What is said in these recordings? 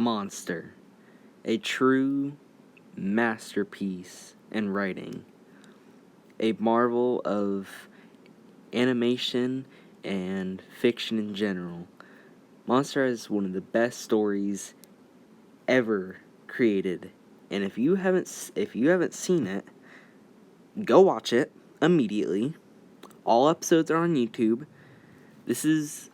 Monster, a true masterpiece in writing, a marvel of animation and fiction in general. Monster is one of the best stories ever created, and if you haven't seen it, go watch it immediately. All episodes are on YouTube. This is,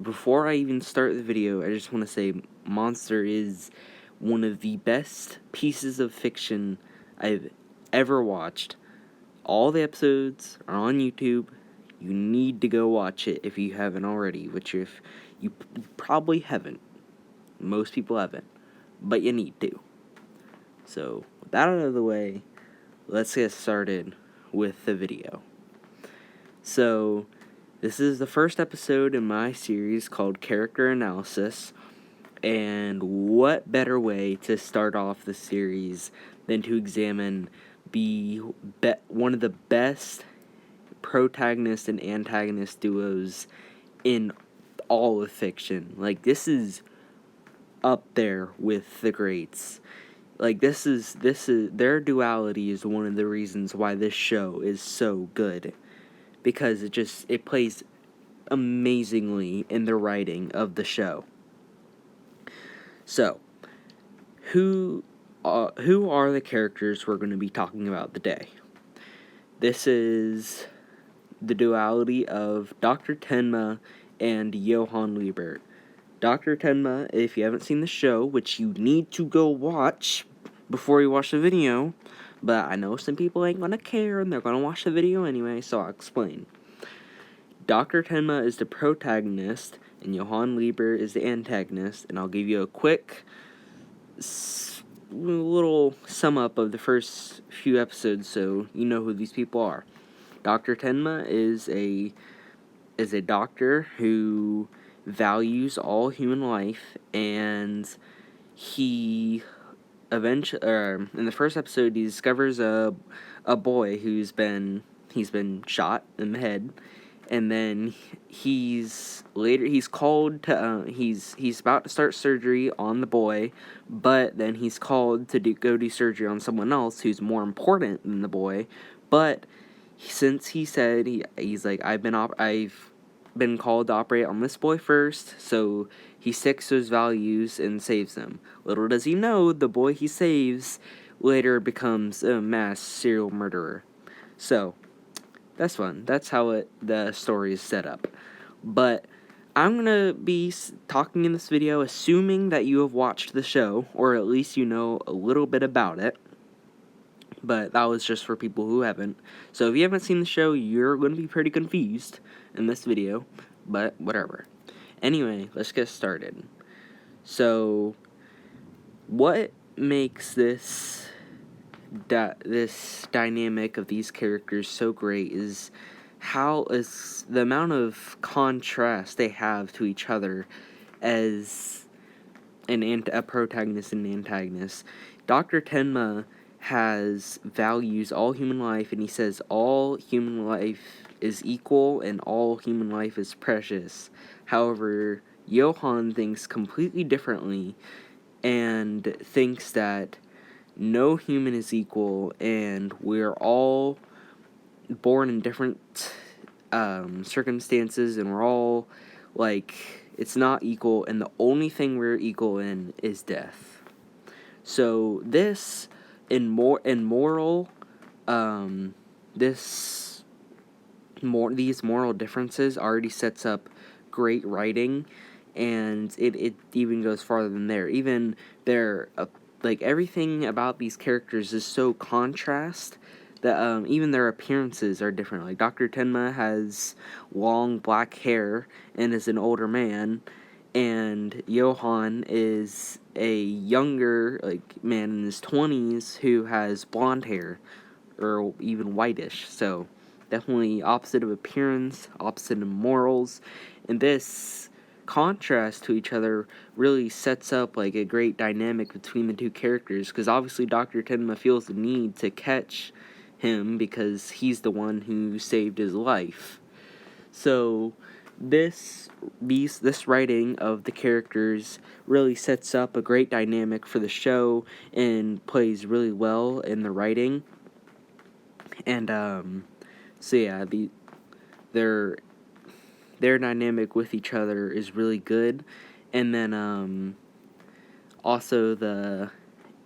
before I even start the video, I just want to say Monster is one of the best pieces of fiction I've ever watched. All the episodes are on YouTube. You need to go watch it if you haven't already, which if you probably haven't. Most people haven't, but you need to. So, with that out of the way, let's get started with the video. So, this is the first episode in my series called Character Analysis, and what better way to start off the series than to examine one of the best protagonist and antagonist duos in all of fiction. Like, this is up there with the greats. Like, this is their duality is one of the reasons why this show is so good, because it plays amazingly in the writing of the show. So, who are the characters we're going to be talking about today? This is the duality of Dr. Tenma and Johan Liebert. Dr. Tenma, if you haven't seen the show, which you need to go watch before you watch the video, but I know some people ain't gonna care and they're gonna watch the video anyway, so I'll explain. Dr. Tenma is the protagonist and Johan Liebert is the antagonist, and I'll give you a quick little sum up of the first few episodes so you know who these people are. Dr. Tenma is a doctor who values all human life, and he eventually, in the first episode, he discovers a boy he's been shot in the head, and then he's called to he's about to start surgery on the boy, but then he's called to go do surgery on someone else who's more important than the boy, but since he said he's like, I've been called to operate on this boy first, so he sticks to his values and saves him. Little does he know, the boy he saves later becomes a mass serial murderer. So, that's fun. That's how the story is set up. But I'm going to be talking in this video assuming that you have watched the show, or at least you know a little bit about it. But that was just for people who haven't. So if you haven't seen the show, you're going to be pretty confused in this video, but whatever. Anyway, let's get started. So, what makes this dynamic of these characters so great is the amount of contrast they have to each other as a protagonist and an antagonist. Dr. Tenma values all human life, and he says all human life is equal and all human life is precious. However, Johan thinks completely differently and thinks that no human is equal and we're all born in different circumstances, and we're all it's not equal, and the only thing we're equal in is death. So this these moral differences already sets up great writing, and it even goes farther than there. Even everything about these characters is so contrast that even their appearances are different. Like, Dr. Tenma has long black hair and is an older man, and Johan is a younger man in his 20s who has blonde hair, or even whitish. So definitely opposite of appearance, opposite of morals, and this contrast to each other really sets up a great dynamic between the two characters, because obviously Dr. Tenma feels the need to catch him because he's the one who saved his life. So this writing of the characters really sets up a great dynamic for the show and plays really well in the writing. And so yeah, their dynamic with each other is really good. And then also the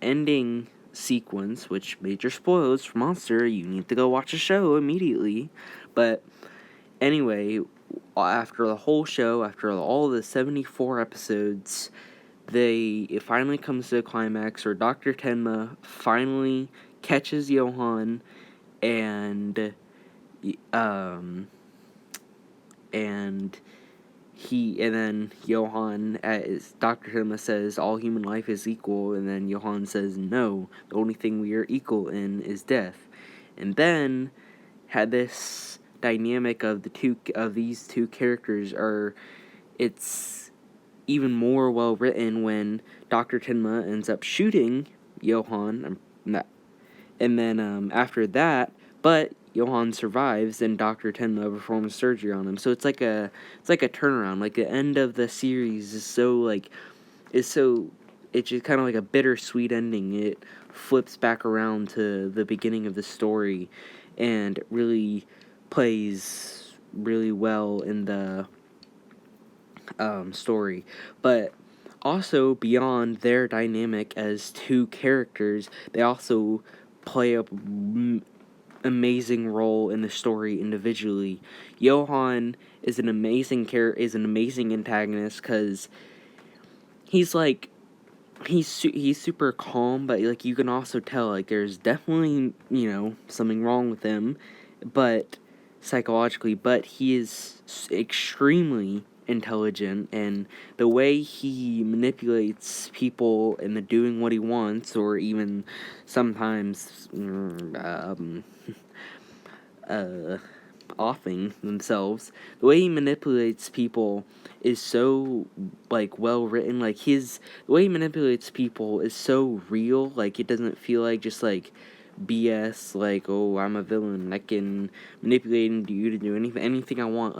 ending sequence, which major spoilers for Monster, you need to go watch the show immediately. But anyway, after the whole show, after all the 74 episodes, it finally comes to a climax where Dr. Tenma finally catches Johan, and and then Johan, as Dr. Tenma says, all human life is equal, and then Johan says, no, the only thing we are equal in is death. And then had this dynamic of these two characters it's even more well written when Dr. Tenma ends up shooting Johan, and then after that, but Johan survives and Dr. Tenma performs surgery on him. So it's like a turnaround. Like the end of the series is it's just kind of like a bittersweet ending. It flips back around to the beginning of the story, and it really plays really well in the story. But also, beyond their dynamic as two characters, they also play a amazing role in the story individually. Johan is an amazing antagonist because he's like he's super calm, but like you can also tell like there's definitely something wrong with him, but psychologically, but he is extremely intelligent, and the way he manipulates people into doing what he wants, or even sometimes offing themselves, the way he manipulates people is so like well written. Like the way he manipulates people is so real. Like it doesn't feel like just like BS. Like, oh, I'm a villain, I can manipulate you to do anything I want.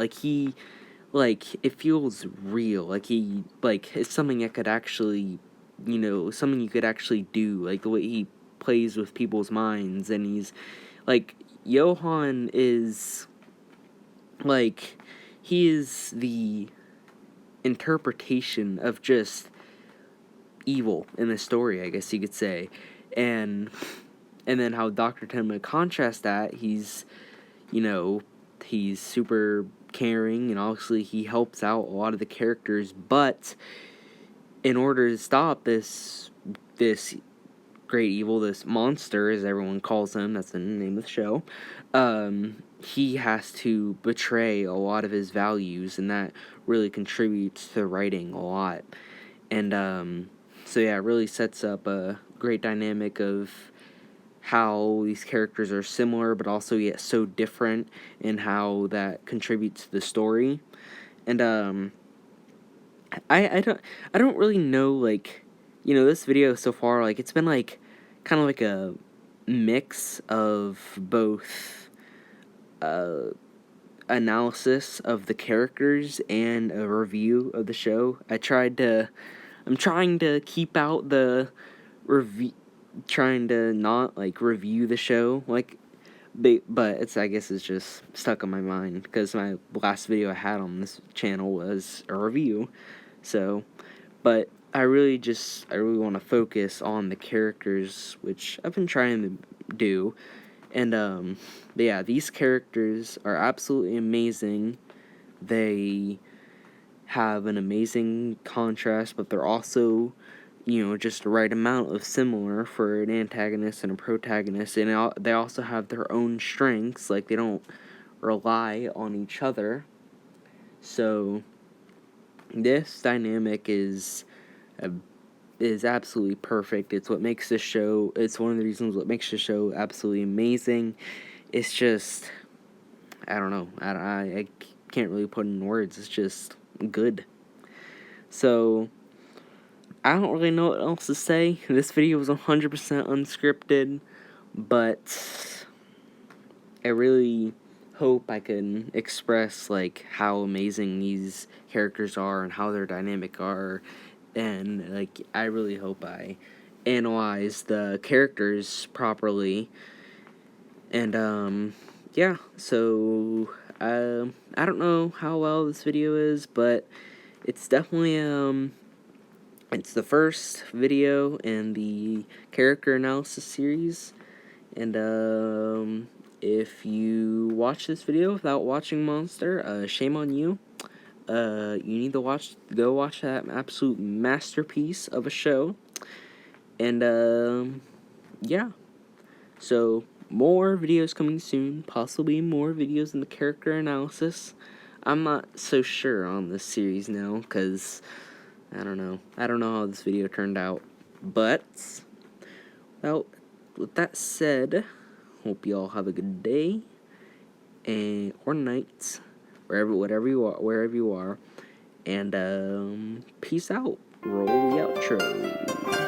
Like it feels real. Like it's something that could actually, something you could actually do. Like the way he plays with people's minds, and he's like Johan is like he is the interpretation of just evil in the story, I guess you could say. And then how Dr. Tenma contrasts that, he's super caring, and obviously he helps out a lot of the characters, but in order to stop this great evil, this monster, as everyone calls him, that's the name of the show, he has to betray a lot of his values, and that really contributes to writing a lot. And so yeah, it really sets up a great dynamic of how these characters are similar but also yet so different, and how that contributes to the story. And I don't really know, like, this video so far, like, it's been like kind of like a mix of both analysis of the characters and a review of the show. I'm trying to keep out the review, trying to not like review the show, like, but I guess it's just stuck in my mind because my last video I had on this channel was a review. So, but I really want to focus on the characters, which I've been trying to do. And but yeah, these characters are absolutely amazing. They have an amazing contrast, but they're also, just the right amount of similar for an antagonist and a protagonist. And they also have their own strengths, like they don't rely on each other. So this dynamic is absolutely perfect. It's what makes this show, it's one of the reasons what makes the show absolutely amazing. It's just, I don't know, I can't really put in words. It's just good. So I don't really know what else to say. This video was 100% unscripted, but I really hope I can express like how amazing these characters are and how their dynamic are, and like I really hope I analyze the characters properly. And yeah, so I don't know how well this video is, but it's definitely it's the first video in the character analysis series. And if you watch this video without watching Monster, shame on you. You need to go watch that absolute masterpiece of a show. And yeah. So, more videos coming soon, possibly more videos in the character analysis. I'm not so sure on this series now, because I don't know how this video turned out. But, well, with that said, hope you all have a good day, and or night, wherever you are, and peace out. Roll the outro.